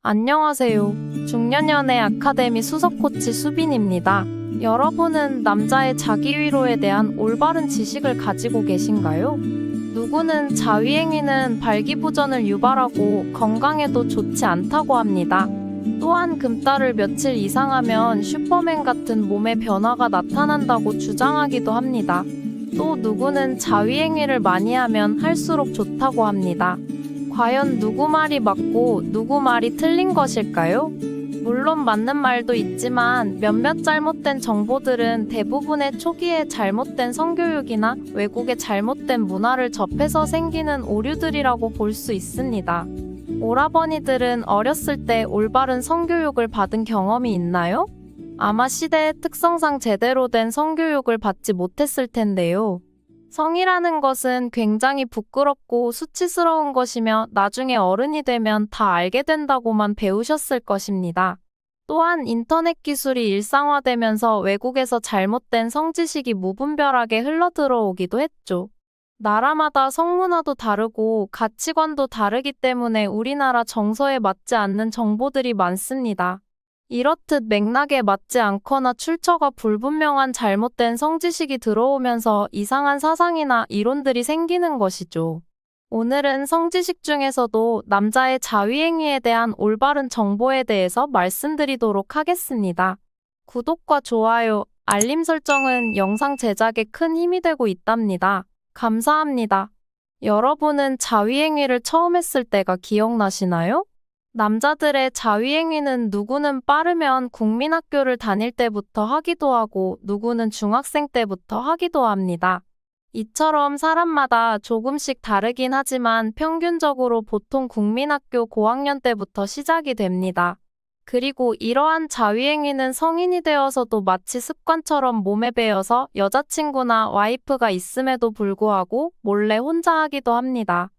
안녕하세요. 중년연애 아카데미 수석 코치 수빈입니다. 여러분은 남자의 자기 위로에 대한 올바른 지식을 가지고 계신가요? 누구는 자위행위는 발기부전을 유발하고 건강에도 좋지 않다고 합니다. 또한 금달을 며칠 이상 하면 슈퍼맨 같은 몸의 변화가 나타난다고 주장하기도 합니다. 또 누구는 자위행위를 많이 하면 할수록 좋다고 합니다. 과연 누구 말이 맞고 누구 말이 틀린 것일까요? 물론 맞는 말도 있지만 몇몇 잘못된 정보들은 대부분의 초기에 잘못된 성교육이나 외국의 잘못된 문화를 접해서 생기는 오류들이라고 볼 수 있습니다. 오라버니들은 어렸을 때 올바른 성교육을 받은 경험이 있나요? 아마 시대의 특성상 제대로 된 성교육을 받지 못했을 텐데요. 성이라는 것은 굉장히 부끄럽고 수치스러운 것이며 나중에 어른이 되면 다 알게 된다고만 배우셨을 것입니다. 또한 인터넷 기술이 일상화되면서 외국에서 잘못된 성지식이 무분별하게 흘러들어오기도 했죠. 나라마다 성문화도 다르고 가치관도 다르기 때문에 우리나라 정서에 맞지 않는 정보들이 많습니다. 이렇듯 맥락에 맞지 않거나 출처가 불분명한 잘못된 성지식이 들어오면서 이상한 사상이나 이론들이 생기는 것이죠. 오늘은 성지식 중에서도 남자의 자위행위에 대한 올바른 정보에 대해서 말씀드리도록 하겠습니다. 구독과 좋아요, 알림 설정은 영상 제작에 큰 힘이 되고 있답니다. 감사합니다. 여러분은 자위행위를 처음 했을 때가 기억나시나요? 남자들의 자위행위는 누구는 빠르면 국민학교를 다닐 때부터 하기도 하고 누구는 중학생 때부터 하기도 합니다. 이처럼 사람마다 조금씩 다르긴 하지만 평균적으로 보통 국민학교 고학년 때부터 시작이 됩니다. 그리고 이러한 자위행위는 성인이 되어서도 마치 습관처럼 몸에 배어서 여자친구나 와이프가 있음에도 불구하고 몰래 혼자 하기도 합니다.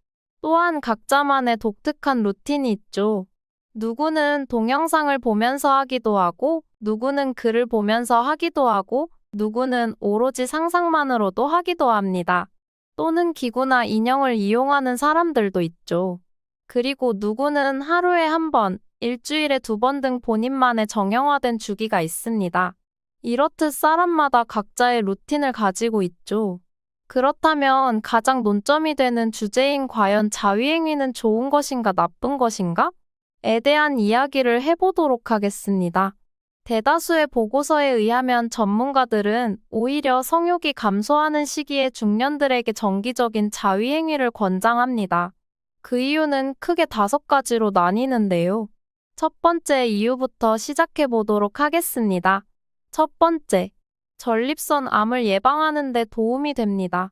또한 각자만의 독특한 루틴이 있죠. 누구는 동영상을 보면서 하기도 하고, 누구는 글을 보면서 하기도 하고, 누구는 오로지 상상만으로도 하기도 합니다. 또는 기구나 인형을 이용하는 사람들도 있죠. 그리고 누구는 하루에 한 번, 일주일에 2번 등 본인만의 정형화된 주기가 있습니다. 이렇듯 사람마다 각자의 루틴을 가지고 있죠. 그렇다면 가장 논점이 되는 주제인 과연 자위행위는 좋은 것인가 나쁜 것인가? 에 대한 이야기를 해보도록 하겠습니다. 대다수의 보고서에 의하면 전문가들은 오히려 성욕이 감소하는 시기에 중년들에게 정기적인 자위행위를 권장합니다. 그 이유는 크게 5가지로 나뉘는데요. 첫 번째 이유부터 시작해 보도록 하겠습니다. 첫 번째, 전립선 암을 예방하는 데 도움이 됩니다.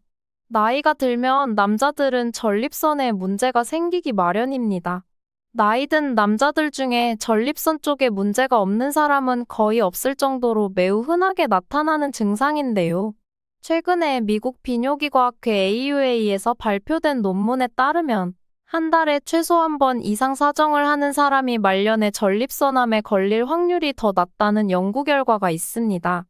나이가 들면 남자들은 전립선에 문제가 생기기 마련입니다. 나이 든 남자들 중에 전립선 쪽에 문제가 없는 사람은 거의 없을 정도로 매우 흔하게 나타나는 증상인데요. 최근에 미국 비뇨기과학회 AUA에서 발표된 논문에 따르면 한 달에 최소 한 번 이상 사정을 하는 사람이 말년에 전립선암에 걸릴 확률이 더 낮다는 연구 결과가 있습니다.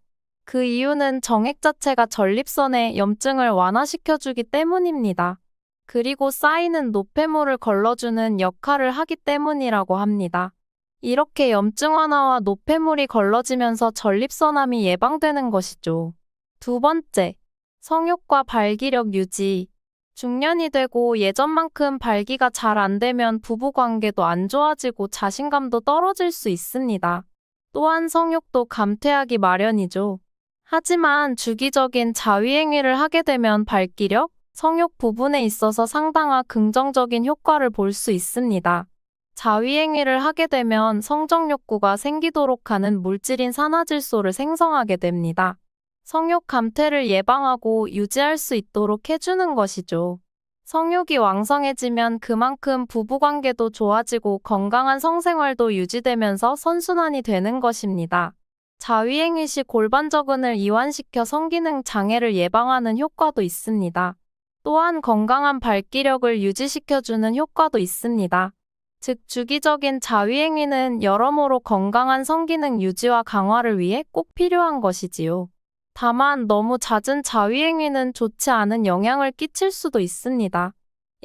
그 이유는 정액 자체가 전립선의 염증을 완화시켜주기 때문입니다. 그리고 쌓이는 노폐물을 걸러주는 역할을 하기 때문이라고 합니다. 이렇게 염증 완화와 노폐물이 걸러지면서 전립선암이 예방되는 것이죠. 두 번째, 성욕과 발기력 유지. 중년이 되고 예전만큼 발기가 잘 안 되면 부부관계도 안 좋아지고 자신감도 떨어질 수 있습니다. 또한 성욕도 감퇴하기 마련이죠. 하지만 주기적인 자위행위를 하게 되면 발기력, 성욕 부분에 있어서 상당한 긍정적인 효과를 볼 수 있습니다. 자위행위를 하게 되면 성적 욕구가 생기도록 하는 물질인 산화질소를 생성하게 됩니다. 성욕 감퇴를 예방하고 유지할 수 있도록 해주는 것이죠. 성욕이 왕성해지면 그만큼 부부관계도 좋아지고 건강한 성생활도 유지되면서 선순환이 되는 것입니다. 자위행위 시 골반저근을 이완시켜 성기능 장애를 예방하는 효과도 있습니다. 또한 건강한 발기력을 유지시켜주는 효과도 있습니다. 즉 주기적인 자위행위는 여러모로 건강한 성기능 유지와 강화를 위해 꼭 필요한 것이지요. 다만 너무 잦은 자위행위는 좋지 않은 영향을 끼칠 수도 있습니다.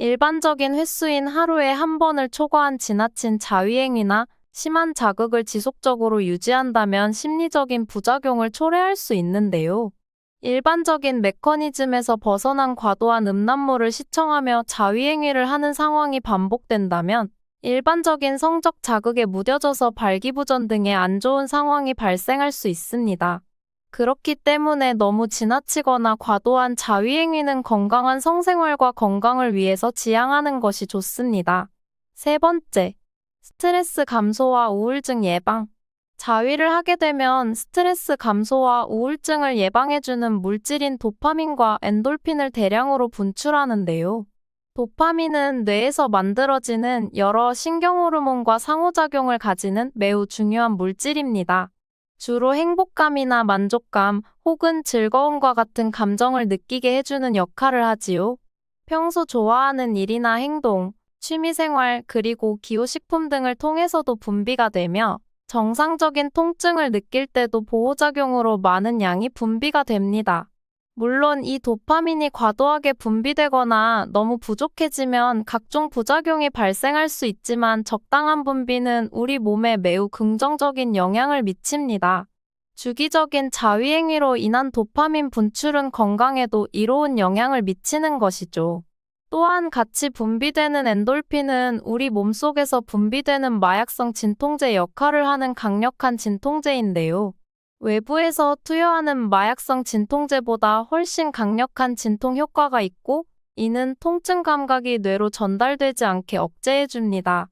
일반적인 횟수인 하루에 한 번을 초과한 지나친 자위행위나 심한 자극을 지속적으로 유지한다면 심리적인 부작용을 초래할 수 있는데요. 일반적인 메커니즘에서 벗어난 과도한 음란물을 시청하며 자위행위를 하는 상황이 반복된다면 일반적인 성적 자극에 무뎌져서 발기부전 등의 안 좋은 상황이 발생할 수 있습니다. 그렇기 때문에 너무 지나치거나 과도한 자위행위는 건강한 성생활과 건강을 위해서 지양하는 것이 좋습니다. 세 번째, 스트레스 감소와 우울증 예방. 자위를 하게 되면 스트레스 감소와 우울증을 예방해주는 물질인 도파민과 엔돌핀을 대량으로 분출하는데요. 도파민은 뇌에서 만들어지는 여러 신경호르몬과 상호작용을 가지는 매우 중요한 물질입니다. 주로 행복감이나 만족감 혹은 즐거움과 같은 감정을 느끼게 해주는 역할을 하지요. 평소 좋아하는 일이나 행동, 취미생활, 그리고 기호식품 등을 통해서도 분비가 되며 정상적인 통증을 느낄 때도 보호작용으로 많은 양이 분비가 됩니다. 물론 이 도파민이 과도하게 분비되거나 너무 부족해지면 각종 부작용이 발생할 수 있지만 적당한 분비는 우리 몸에 매우 긍정적인 영향을 미칩니다. 주기적인 자위행위로 인한 도파민 분출은 건강에도 이로운 영향을 미치는 것이죠. 또한 같이 분비되는 엔돌핀은 우리 몸속에서 분비되는 마약성 진통제 역할을 하는 강력한 진통제인데요. 외부에서 투여하는 마약성 진통제보다 훨씬 강력한 진통 효과가 있고, 이는 통증 감각이 뇌로 전달되지 않게 억제해줍니다.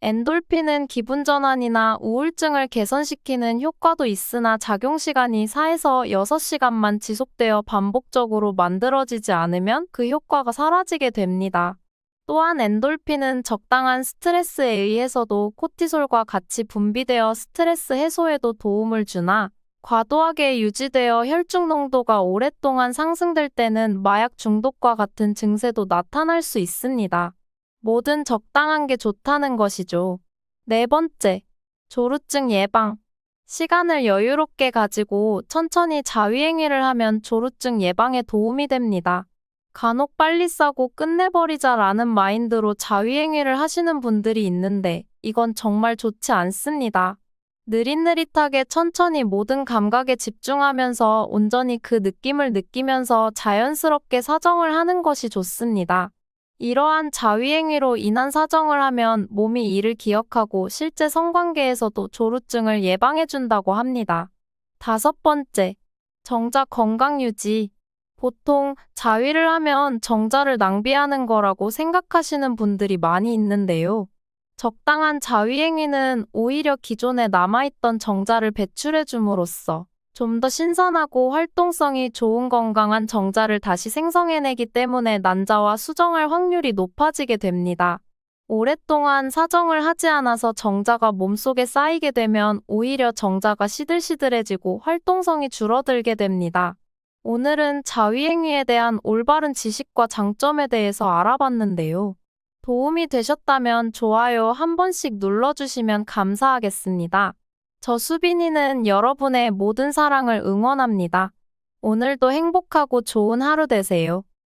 엔돌핀은 기분 전환이나 우울증을 개선시키는 효과도 있으나 작용 시간이 4에서 6시간만 지속되어 반복적으로 만들어지지 않으면 그 효과가 사라지게 됩니다. 또한 엔돌핀은 적당한 스트레스에 의해서도 코티솔과 같이 분비되어 스트레스 해소에도 도움을 주나 과도하게 유지되어 혈중 농도가 오랫동안 상승될 때는 마약 중독과 같은 증세도 나타날 수 있습니다. 뭐든 적당한 게 좋다는 것이죠. 네 번째, 조루증 예방. 시간을 여유롭게 가지고 천천히 자위행위를 하면 조루증 예방에 도움이 됩니다. 간혹 빨리 싸고 끝내버리자라는 마인드로 자위행위를 하시는 분들이 있는데 이건 정말 좋지 않습니다. 느릿느릿하게 천천히 모든 감각에 집중하면서 온전히 그 느낌을 느끼면서 자연스럽게 사정을 하는 것이 좋습니다. 이러한 자위행위로 인한 사정을 하면 몸이 이를 기억하고 실제 성관계에서도 조루증을 예방해준다고 합니다. 다섯 번째, 정자 건강 유지. 보통 자위를 하면 정자를 낭비하는 거라고 생각하시는 분들이 많이 있는데요. 적당한 자위행위는 오히려 기존에 남아있던 정자를 배출해줌으로써 좀 더 신선하고 활동성이 좋은 건강한 정자를 다시 생성해내기 때문에 난자와 수정할 확률이 높아지게 됩니다. 오랫동안 사정을 하지 않아서 정자가 몸속에 쌓이게 되면 오히려 정자가 시들시들해지고 활동성이 줄어들게 됩니다. 오늘은 자위행위에 대한 올바른 지식과 장점에 대해서 알아봤는데요. 도움이 되셨다면 좋아요 한 번씩 눌러주시면 감사하겠습니다. 저 수빈이는 여러분의 모든 사랑을 응원합니다. 오늘도 행복하고 좋은 하루 되세요.